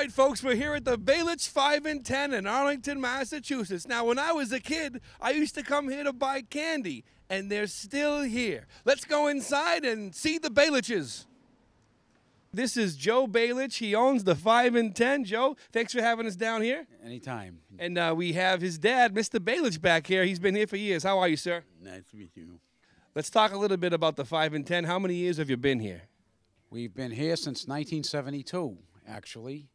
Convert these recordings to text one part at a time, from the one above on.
right, folks, we're here at the Balich 5 and 10 in Arlington, Massachusetts. Now, when I was a kid, I used to come here to buy candy, and they're still here. Let's go inside and see the Baliches. This is Joe Balich. He owns the 5 and 10. Joe, thanks for having us down here. Anytime. And we have his dad, Mr. Balich, back here. He's been here for years. How are you, sir? Nice to meet you. Let's talk a little bit about the 5 and 10. How many years have you been here? We've been here since 1972, actually.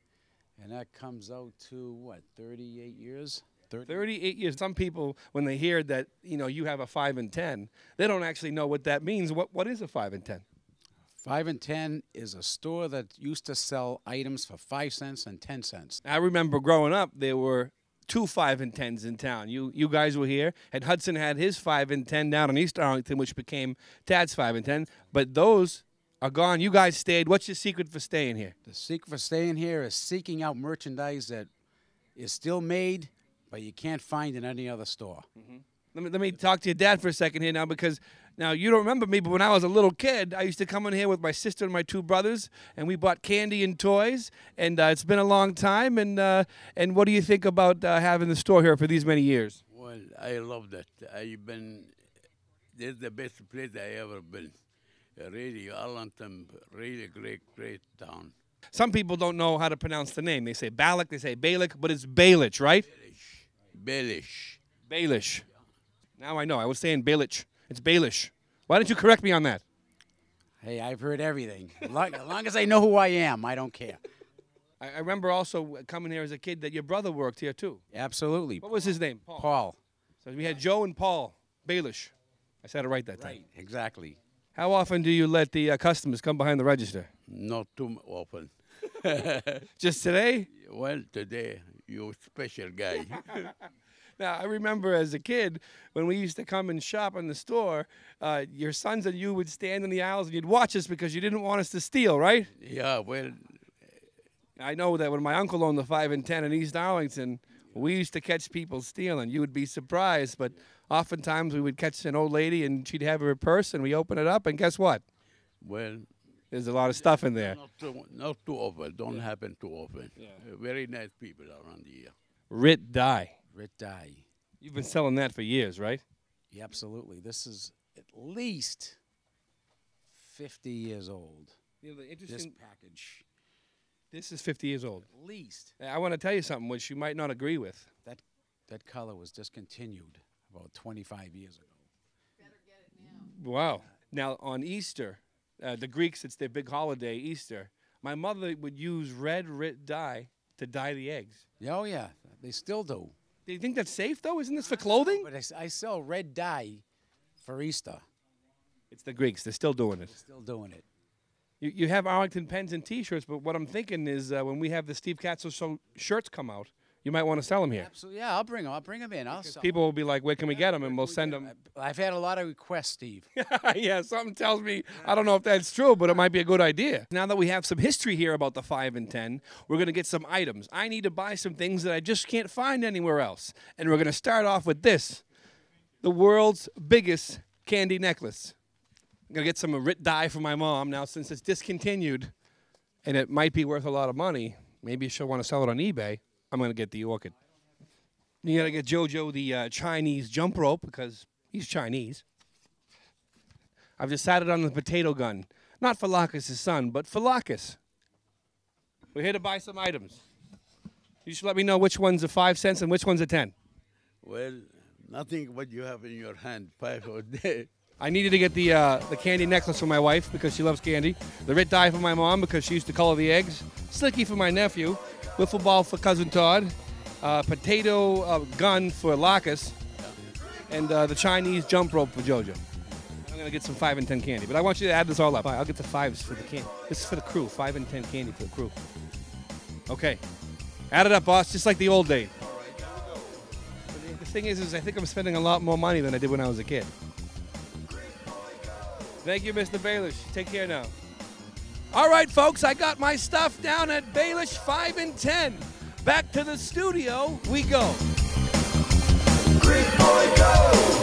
And that comes out to, what, 38 years? 38 years. Some people, when they hear that, you have a 5 and 10, they don't actually know what that means. What is a 5 and 10? 5 and 10 is a store that used to sell items for 5 cents and 10 cents. I remember growing up, there were 2 5 and 10s in town. You guys were here, and Hudson had his 5 and 10 down in East Arlington, which became Tad's 5 and 10. But those are gone. You guys stayed. What's your secret for staying here? The secret for staying here is seeking out merchandise that is still made, but you can't find in any other store. Mm-hmm. Let me talk to your dad for a second here now, because now you don't remember me, but when I was a little kid, I used to come in here with my sister and my 2 brothers, and we bought candy and toys, and it's been a long time. And what do you think about having the store here for these many years? Well, I love that. This is the best place I ever been. Really, Arlington, really great town. Some people don't know how to pronounce the name. They say Balich, they say Balich, but it's Balich, right? Balich. Balich. Now I know. I was saying Balich. It's Balich. Why didn't you correct me on that? Hey, I've heard everything. As long as I know who I am, I don't care. I remember also coming here as a kid that your brother worked here too. Absolutely. What was his name? Paul. So we had Joe and Paul Balich. I said it right that time. Right, exactly. How often do you let the customers come behind the register? Not too often. Just today? Well, today, you're a special guy. Now, I remember as a kid, when we used to come and shop in the store, your sons and you would stand in the aisles and you'd watch us because you didn't want us to steal, right? Yeah, well. I know that when my uncle owned the 5 and 10 in East Arlington, we used to catch people stealing. You would be surprised, but oftentimes we would catch an old lady and she'd have her purse and we open it up, and guess what? Well. There's a lot of stuff in there. Not too often. Don't happen too often. Yeah. Very nice people around here. Rit dye. Rit dye. You've been selling that for years, right? Yeah, absolutely. This is at least 50 years old. This package. This is 50 years old. At least. I want to tell you something which you might not agree with. That color was discontinued about 25 years ago. Better get it now. Wow. Now, on Easter, the Greeks, it's their big holiday, Easter. My mother would use red Rit dye to dye the eggs. Oh, yeah. They still do. Do you think that's safe, though? Isn't this for clothing? But I sell red dye for Easter. It's the Greeks. They're still doing it. They're still doing it. You have Arlington pens and T-shirts, but what I'm thinking is when we have the Steve Katsos shirts come out, you might want to sell them here. Absolutely. Yeah, I'll bring them. I'll bring them in. People will be like, where can we get them? And we'll send them. I've had a lot of requests, Steve. Yeah, something tells me, I don't know if that's true, but it might be a good idea. Now that we have some history here about the 5 and 10, we're going to get some items. I need to buy some things that I just can't find anywhere else. And we're going to start off with this, the world's biggest candy necklace. I'm going to get some Rit dye for my mom. Now, since it's discontinued and it might be worth a lot of money, maybe she'll want to sell it on eBay, I'm going to get the orchid. You got to get JoJo the Chinese jump rope because he's Chinese. I've decided on the potato gun. Not for Lacus' son, but for Lacus. We're here to buy some items. You should let me know which one's a 5 cents and which one's a 10. Well, nothing what you have in your hand, 5 a day. I needed to get the candy necklace for my wife because she loves candy. The Rit dye for my mom because she used to color the eggs. Slicky for my nephew. Wiffle ball for Cousin Todd. Potato gun for Lacus. And the Chinese jump rope for JoJo. I'm going to get some 5 and 10 candy. But I want you to add this all up. I'll get the 5s for the candy. This is for the crew. 5 and 10 candy for the crew. Okay. Add it up, boss, just like the old days. The thing is I think I'm spending a lot more money than I did when I was a kid. Thank you, Mr. Balich. Take care now. All right, folks, I got my stuff down at Balich 5 and 10. Back to the studio we go. Greek boy, go!